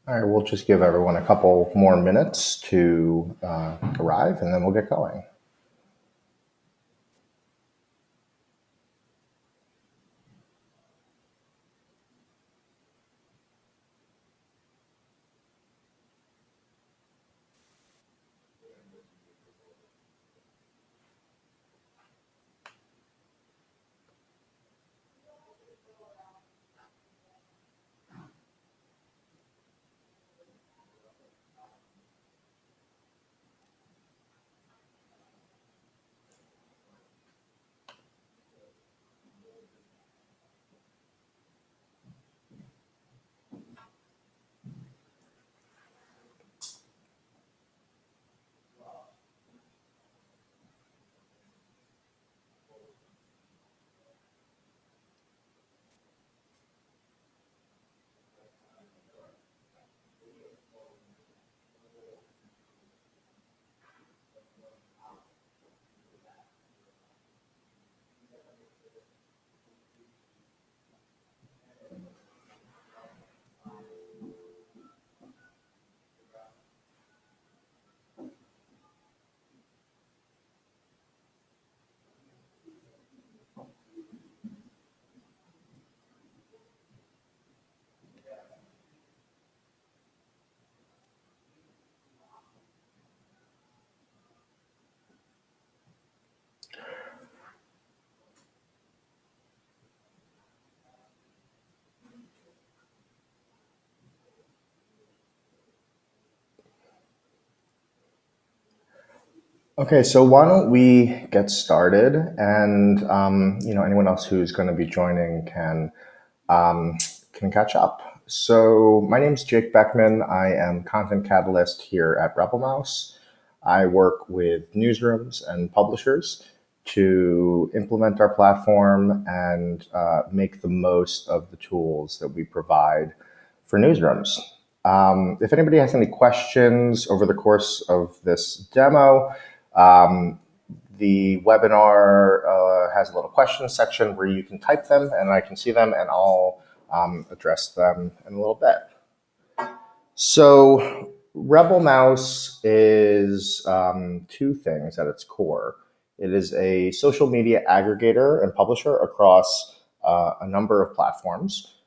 All right, we'll just give everyone a couple more minutes to arrive, and then we'll get going. Okay, so why don't we get started, and anyone else who's going to be joining can catch up. So my name is Jake Beckman. I am content catalyst here at RebelMouse. I work with newsrooms and publishers to implement our platform and make the most of the tools that we provide for newsrooms. If anybody has any questions over the course of this demo, um, the webinar has a little question section where you can type them and I can see them, and I'll address them in a little bit. So RebelMouse is two things at its core. It is a social media aggregator and publisher across a number of platforms.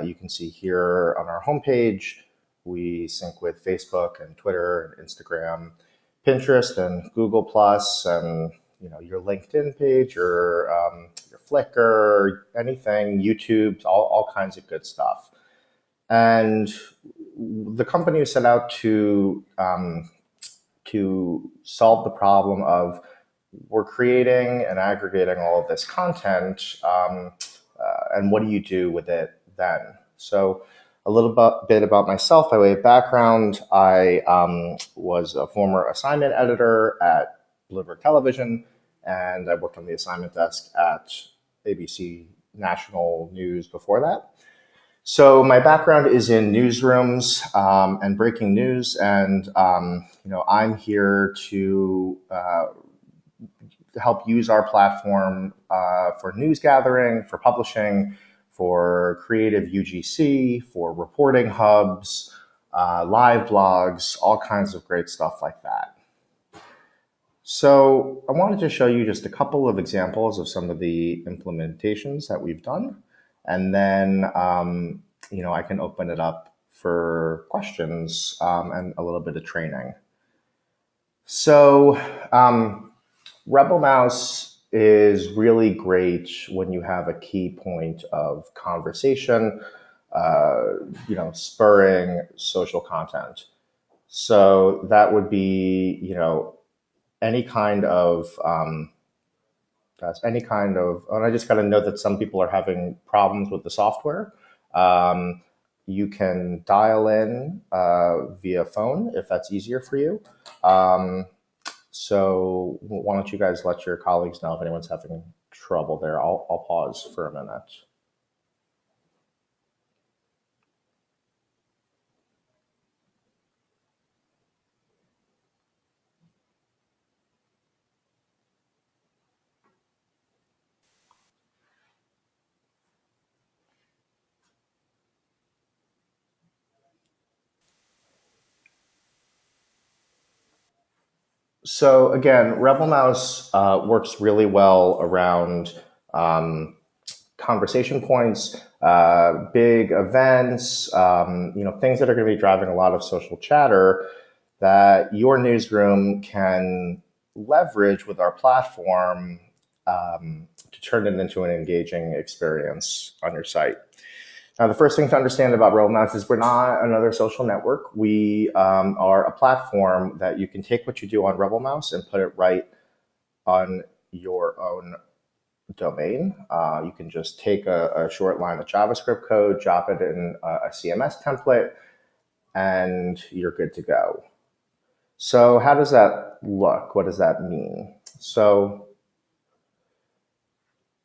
You can see here on our homepage, we sync with Facebook and Twitter and Instagram, Pinterest and Google Plus, and your LinkedIn page, your Flickr, anything, YouTube, all kinds of good stuff. And the company set out to solve the problem of we're creating and aggregating all of this content, and what do you do with it then? So a little bit about myself by way of background. I was a former assignment editor at Bloomberg Television, and I worked on the assignment desk at ABC National News before that. So my background is in newsrooms and breaking news, and I'm here to help use our platform for news gathering, for publishing, for creative UGC, for reporting hubs, live blogs, all kinds of great stuff like that. So I wanted to show you just a couple of examples of some of the implementations that we've done, and then I can open it up for questions and a little bit of training. So RebelMouse is really great when you have a key point of conversation, spurring social content. So that would be, any kind of and I just got to note that some people are having problems with the software. You can dial in via phone if that's easier for you. So why don't you guys let your colleagues know if anyone's having trouble there. I'll pause for a minute. So again, RebelMouse works really well around conversation points, big events, things that are going to be driving a lot of social chatter that your newsroom can leverage with our platform to turn it into an engaging experience on your site. Now, the first thing to understand about RebelMouse is we're not another social network. We are a platform that you can take what you do on RebelMouse and put it right on your own domain. You can just take a short line of JavaScript code, drop it in a CMS template, and you're good to go. So how does that look? What does that mean? So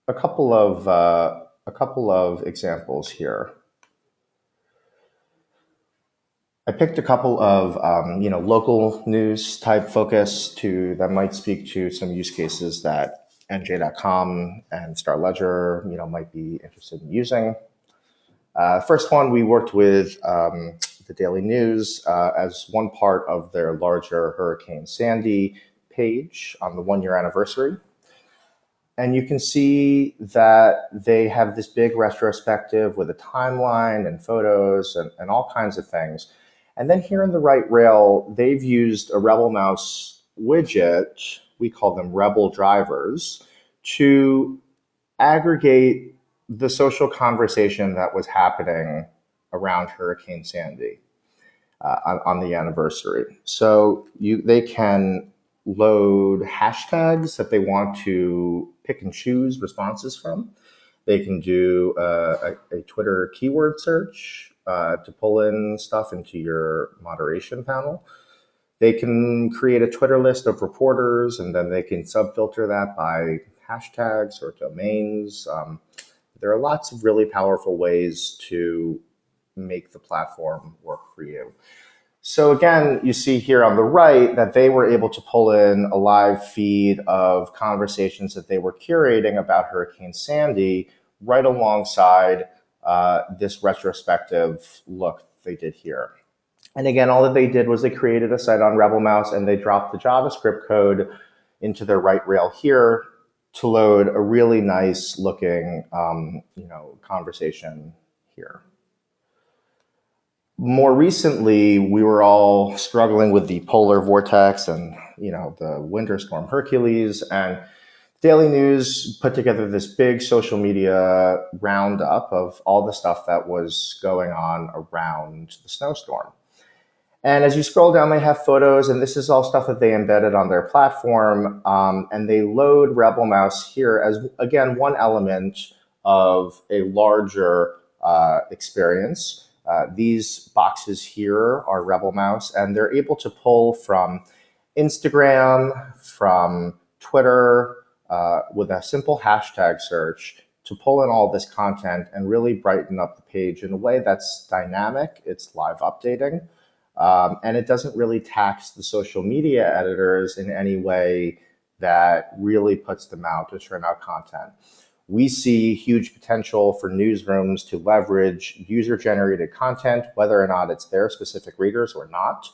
a couple of examples here. I picked a couple of local news type focus that might speak to some use cases that NJ.com and Star Ledger might be interested in using. First one, we worked with the Daily News as one part of their larger Hurricane Sandy page on the 1-year anniversary. And you can see that they have this big retrospective with a timeline and photos and all kinds of things. And then here in the right rail, they've used a RebelMouse widget, we call them Rebel drivers, to aggregate the social conversation that was happening around Hurricane Sandy on the anniversary. So they can load hashtags that they want to pick and choose responses from. They can do a Twitter keyword search to pull in stuff into your moderation panel. They can create a Twitter list of reporters, and then they can sub-filter that by hashtags or domains. There are lots of really powerful ways to make the platform work for you. So again, you see here on the right that they were able to pull in a live feed of conversations that they were curating about Hurricane Sandy right alongside this retrospective look they did here. And again, all that they did was they created a site on RebelMouse and they dropped the JavaScript code into their right rail here to load a really nice looking conversation here. More recently, we were all struggling with the polar vortex and the winter storm Hercules, and Daily News put together this big social media roundup of all the stuff that was going on around the snowstorm. And as you scroll down, they have photos, and this is all stuff that they embedded on their platform, and they load RebelMouse here as, again, one element of a larger experience. These boxes here are RebelMouse, and they're able to pull from Instagram, from Twitter, with a simple hashtag search to pull in all this content and really brighten up the page in a way that's dynamic, it's live updating, and it doesn't really tax the social media editors in any way that really puts them out to churn out content. We see huge potential for newsrooms to leverage user-generated content, whether or not it's their specific readers or not,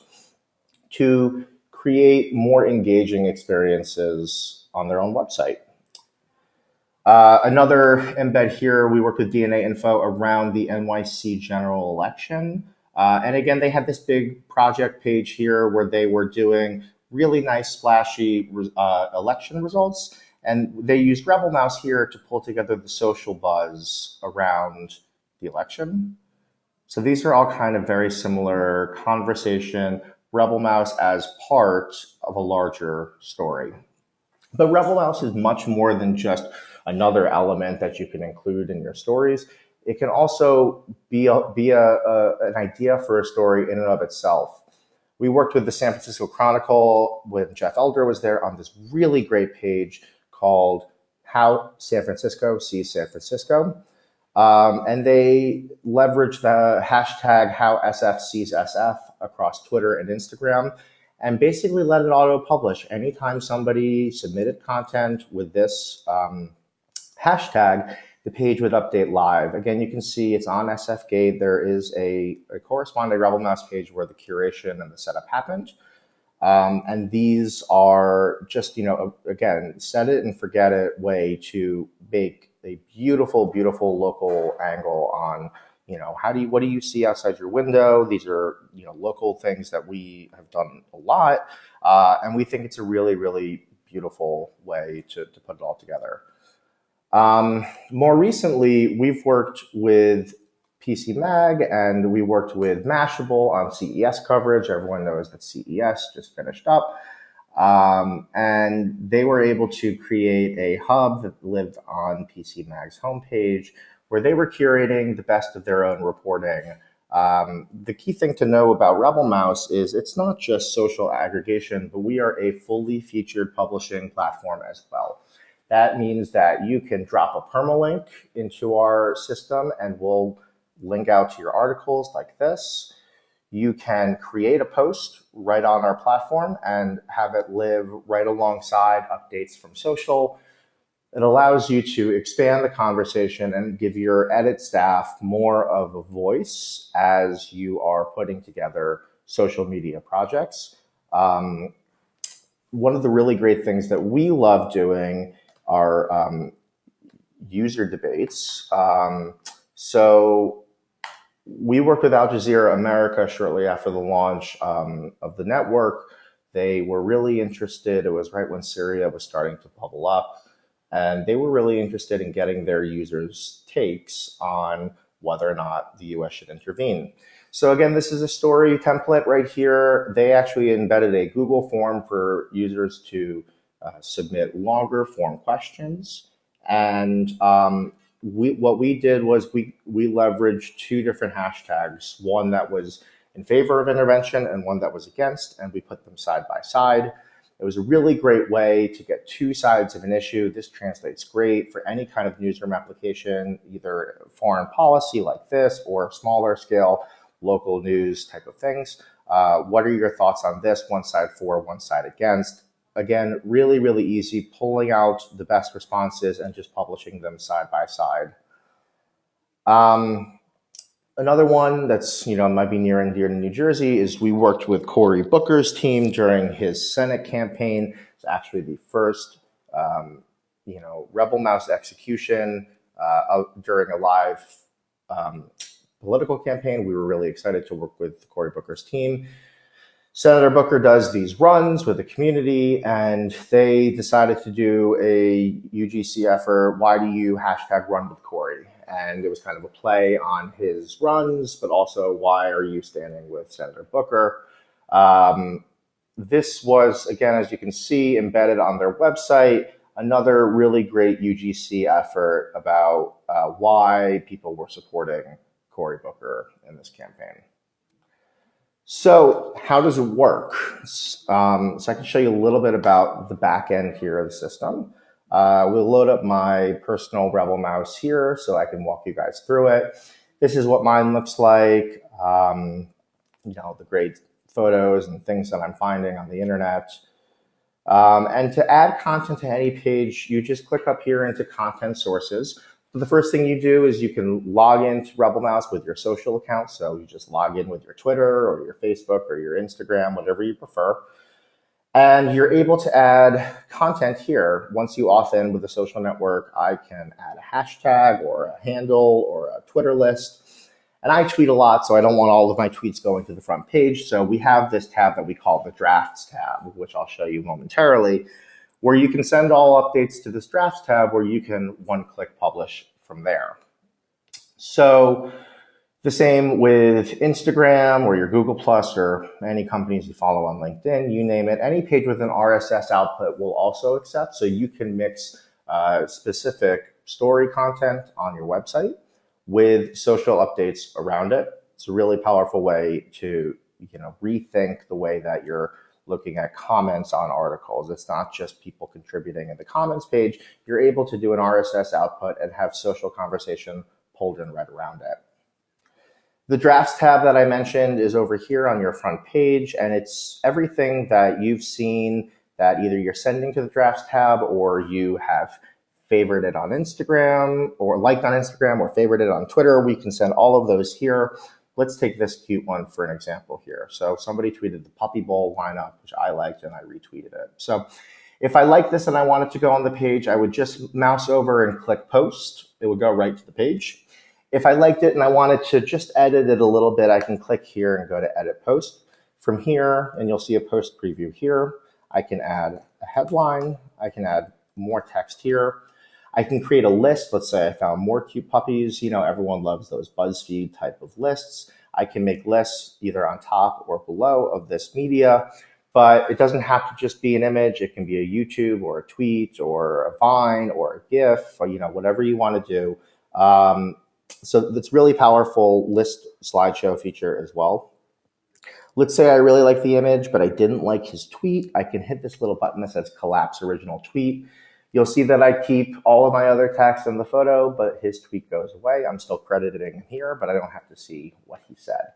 to create more engaging experiences on their own website. Another embed here, we work with DNA Info around the NYC general election. And again, they had this big project page here where they were doing really nice, splashy election results. And they used RebelMouse here to pull together the social buzz around the election. So these are all kind of very similar conversation, RebelMouse as part of a larger story. But RebelMouse is much more than just another element that you can include in your stories. It can also be an idea for a story in and of itself. We worked with the San Francisco Chronicle when Jeff Elder was there on this really great page called How San Francisco Sees San Francisco. And they leveraged the hashtag HowSFSeesSF across Twitter and Instagram and basically let it auto-publish. Anytime somebody submitted content with this hashtag, the page would update live. Again, you can see it's on SFGate. There is a corresponding RebelMouse page where the curation and the setup happened. And these are just, again, set it and forget it way to make a beautiful, beautiful local angle on, what do you see outside your window? These are, local things that we have done a lot. And we think it's a really, really beautiful way to put it all together. More recently, we've worked with PC Mag and we worked with Mashable on CES coverage. Everyone knows that CES just finished up. And they were able to create a hub that lived on PC Mag's homepage where they were curating the best of their own reporting. The key thing to know about RebelMouse is it's not just social aggregation, but we are a fully featured publishing platform as well. That means that you can drop a permalink into our system and we'll link out to your articles like this. You can create a post right on our platform and have it live right alongside updates from social. It allows you to expand the conversation and give your edit staff more of a voice as you are putting together social media projects. One of the really great things that we love doing are user debates. So we worked with Jazeera America shortly after the launch of the network. They were really interested. It was right when Syria was starting to bubble up. And they were really interested in getting their users' takes on whether or not the US should intervene. So again, this is a story template right here. They actually embedded a Google form for users to submit longer form questions. And what we did was we leveraged two different hashtags, one that was in favor of intervention and one that was against, and we put them side by side. It was a really great way to get two sides of an issue. This translates great for any kind of newsroom application, either foreign policy like this or smaller scale local news type of things. What are your thoughts on this? One side for, one side against. Again, really, really easy, pulling out the best responses and just publishing them side by side. Another one that's, might be near and dear to New Jersey is we worked with Cory Booker's team during his Senate campaign. It's actually the first, RebelMouse execution during a live political campaign. We were really excited to work with Cory Booker's team. Senator Booker does these runs with the community, and they decided to do a UGC effort. Why do you #run with Cory? And it was kind of a play on his runs, but also why are you standing with Senator Booker? This was, again, as you can see, embedded on their website, another really great UGC effort about why people were supporting Cory Booker in this campaign. So how does it work? So I can show you a little bit about the back end here of the system. We'll load up my personal RebelMouse here so I can walk you guys through it. This is what mine looks like. The great photos and things that I'm finding on the internet. And to add content to any page, you just click up here into content sources. So the first thing you do is you can log into RebelMouse with your social account. So you just log in with your Twitter or your Facebook or your Instagram, whatever you prefer. And you're able to add content here. Once you auth in with a social network, I can add a hashtag or a handle or a Twitter list. And I tweet a lot, so I don't want all of my tweets going to the front page. So we have this tab that we call the Drafts tab, which I'll show you momentarily, where you can send all updates to this Drafts tab where you can one-click publish from there. So the same with Instagram or your Google Plus or any companies you follow on LinkedIn, you name it. Any page with an RSS output will also accept. So you can mix specific story content on your website with social updates around it. It's a really powerful way to rethink the way that you're looking at comments on articles. It's not just people contributing in the comments page. You're able to do an RSS output and have social conversation pulled in right around it. The Drafts tab that I mentioned is over here on your front page, and it's everything that you've seen that either you're sending to the Drafts tab or you have favorited it on Instagram or liked on Instagram or favorited it on Twitter. We can send all of those here. let's take this cute one for an example here. So somebody tweeted the puppy bowl lineup, which I liked, and I retweeted it. So if I like this and I want it to go on the page, I would just mouse over and click post. It would go right to the page. If I liked it and I wanted to just edit it a little bit, I can click here and go to edit post. From here, and you'll see a post preview here, I can add a headline. I can add more text here. I can create a list. Let's say I found more cute puppies. You know, everyone loves those BuzzFeed type of lists. I can make lists either on top or below of this media, but it doesn't have to just be an image. It can be a YouTube or a tweet or a Vine or a GIF or, you know, whatever you want to do. So that's really powerful list slideshow feature as well. Let's say I really like the image, but I didn't like his tweet. I can hit this little button that says collapse original tweet. You'll see that I keep all of my other text in the photo, but his tweet goes away. I'm still crediting him here, but I don't have to see what he said.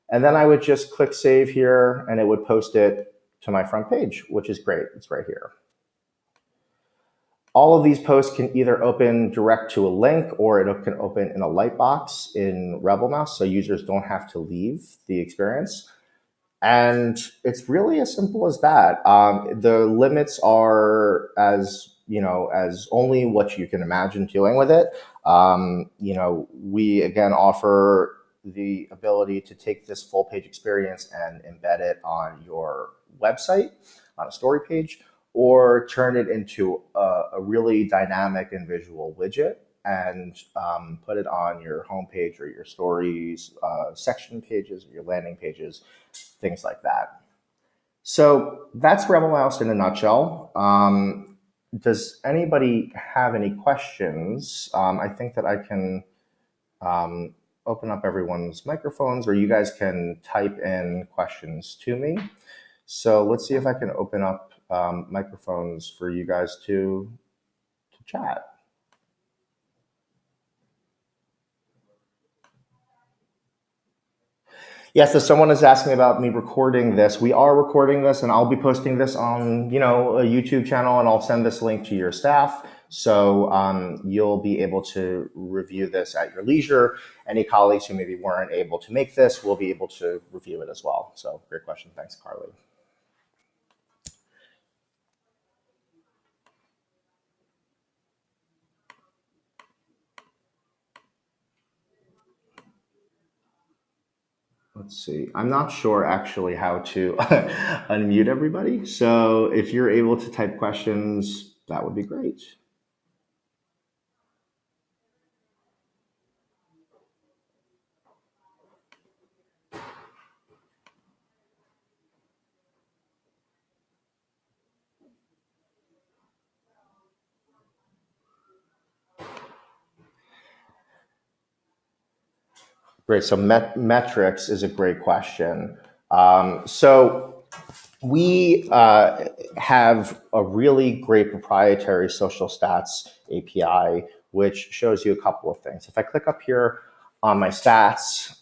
And then I would just click save here and it would post it to my front page, which is great. It's right here. All of these posts can either open direct to a link or it can open in a lightbox in RebelMouse, so users don't have to leave the experience. And it's really as simple as that. The limits are as, you know, as only what you can imagine doing with it. You know, we again offer the ability to take this full page experience and embed it on your website, on a story page, or turn it into a really dynamic and visual widget and put it on your homepage or your stories, section pages, or your landing pages, things like that. So that's RebelMouse in a nutshell. Does anybody have any questions? I think that I can open up everyone's microphones, or you guys can type in questions to me. So let's see if I can open up microphones for you guys to chat. Yes, so someone is asking about me recording this. We are recording this, and I'll be posting this on, you know, a YouTube channel, and I'll send this link to your staff. So you'll be able to review this at your leisure. Any colleagues who maybe weren't able to make this will be able to review it as well. So great question. Thanks, Carly. Let's see. I'm not sure actually how to unmute everybody. So if you're able to type questions, that would be great. Great. So metrics is a great question. So we have a really great proprietary social stats API, which shows you a couple of things. If I click up here on my stats,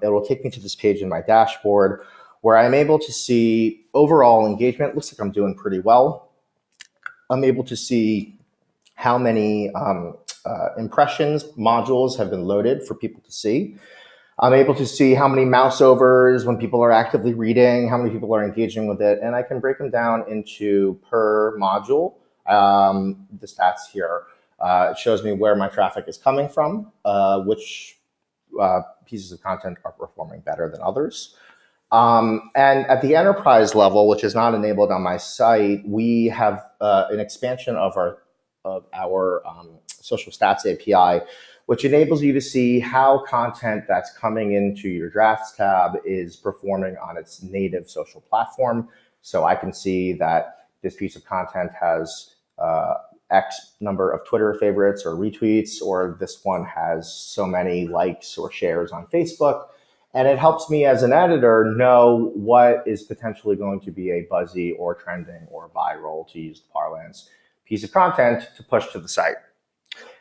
it will take me to this page in my dashboard where I'm able to see overall engagement. Looks like I'm doing pretty well. I'm able to see how many impressions modules have been loaded for people to see. I'm able to see how many mouse overs when people are actively reading, how many people are engaging with it, and I can break them down into per module. The stats here, it shows me where my traffic is coming from, which pieces of content are performing better than others. And at the enterprise level, which is not enabled on my site, we have an expansion of our social stats API, which enables you to see how content that's coming into your drafts tab is performing on its native social platform. So I can see that this piece of content has X number of Twitter favorites or retweets, or this one has so many likes or shares on Facebook. And it helps me as an editor know what is potentially going to be a buzzy or trending or viral, to use the parlance, piece of content to push to the site.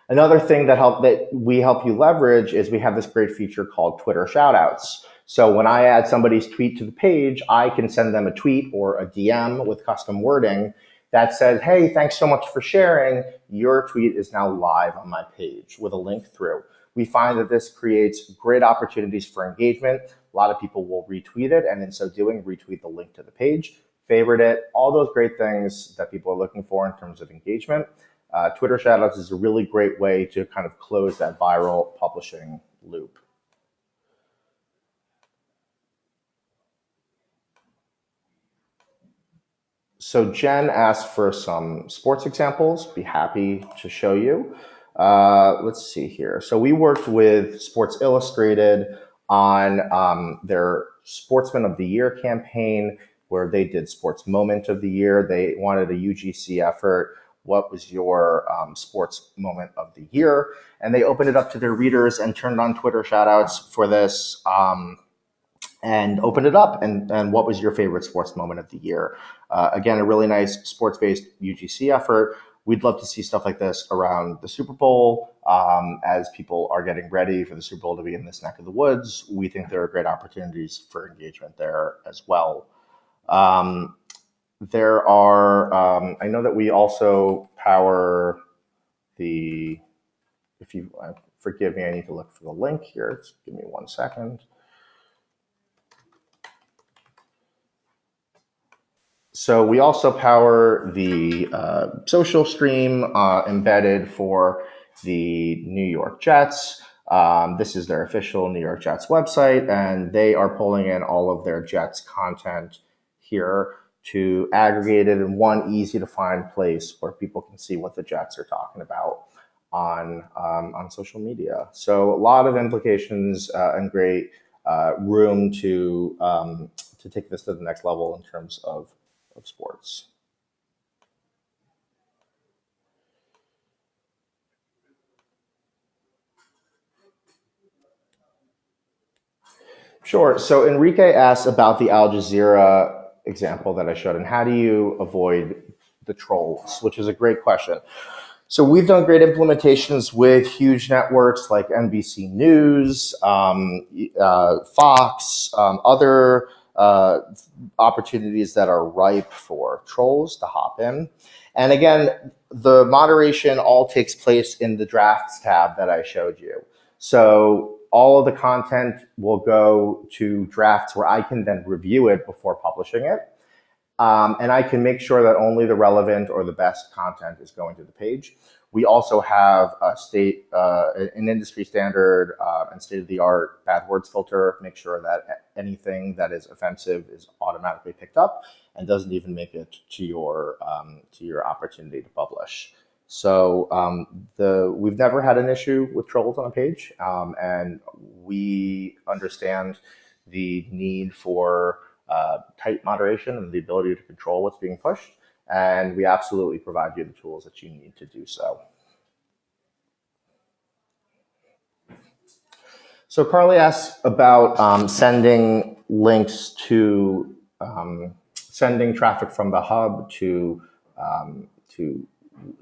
Another thing that we help you leverage is we have this great feature called Twitter shoutouts. So when I add somebody's tweet to the page, I can send them a tweet or a DM with custom wording that says, hey, thanks so much for sharing. Your tweet is now live on my page with a link through. We find that this creates great opportunities for engagement. A lot of people will retweet it, and in so doing, retweet the link to the page, favorite it, all those great things that people are looking for in terms of engagement. Twitter shoutouts is a really great way to kind of close that viral publishing loop. So Jen asked for some sports examples. Be happy to show you. Let's see here. So we worked with Sports Illustrated on their Sportsman of the Year campaign, where they did Sports Moment of the Year. They wanted a UGC effort. What was your sports moment of the year? And they opened it up to their readers and turned on Twitter shoutouts for this. And opened it up, and what was your favorite sports moment of the year? Again, a really nice sports-based UGC effort. We'd love to see stuff like this around the Super Bowl. As people are getting ready for the Super Bowl to be in this neck of the woods, we think there are great opportunities for engagement there as well. There are, I know that we also power the, if you forgive me, I need to look for the link here. Just give me 1 second. So we also power the social stream embedded for the New York Jets. This is their official New York Jets website, and they are pulling in all of their Jets content here to aggregate it in one easy to find place where people can see what the Jets are talking about on social media. So a lot of implications and great room to take this to the next level in terms of sports. Sure. So Enrique asked about the Al Jazeera example that I showed, and how do you avoid the trolls, which is a great question. So we've done great implementations with huge networks like NBC News, Fox, other opportunities that are ripe for trolls to hop in. And again, the moderation all takes place in the drafts tab that I showed you. So all of the content will go to drafts where I can then review it before publishing it. And I can make sure that only the relevant or the best content is going to the page. We also have an industry standard and state-of-the-art bad words filter. Make sure that anything that is offensive is automatically picked up and doesn't even make it to your opportunity to publish. So we've never had an issue with trolls on a page, and we understand the need for tight moderation and the ability to control what's being pushed. And we absolutely provide you the tools that you need to do so. So Carly asks about sending links to, sending traffic from the hub to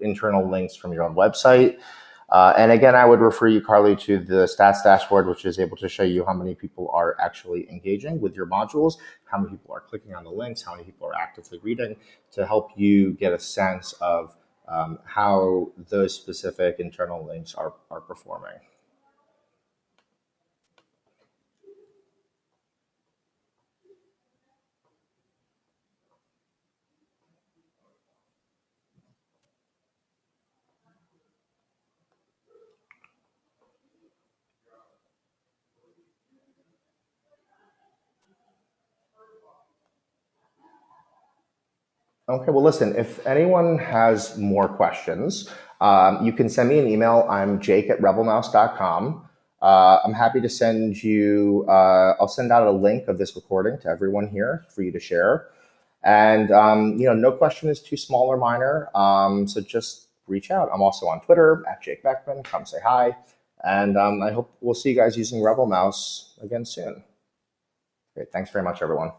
internal links from your own website. And again, I would refer you, Carly, to the stats dashboard, which is able to show you how many people are actually engaging with your modules, how many people are clicking on the links, how many people are actively reading, to help you get a sense of how those specific internal links are performing. Okay, well, listen, if anyone has more questions, you can send me an email. I'm jake@rebelmouse.com. I'm happy to send you, I'll send out a link of this recording to everyone here for you to share. And, no question is too small or minor, so just reach out. I'm also on Twitter, @JakeBeckman. Come say hi. And I hope we'll see you guys using RebelMouse again soon. Great, thanks very much, everyone.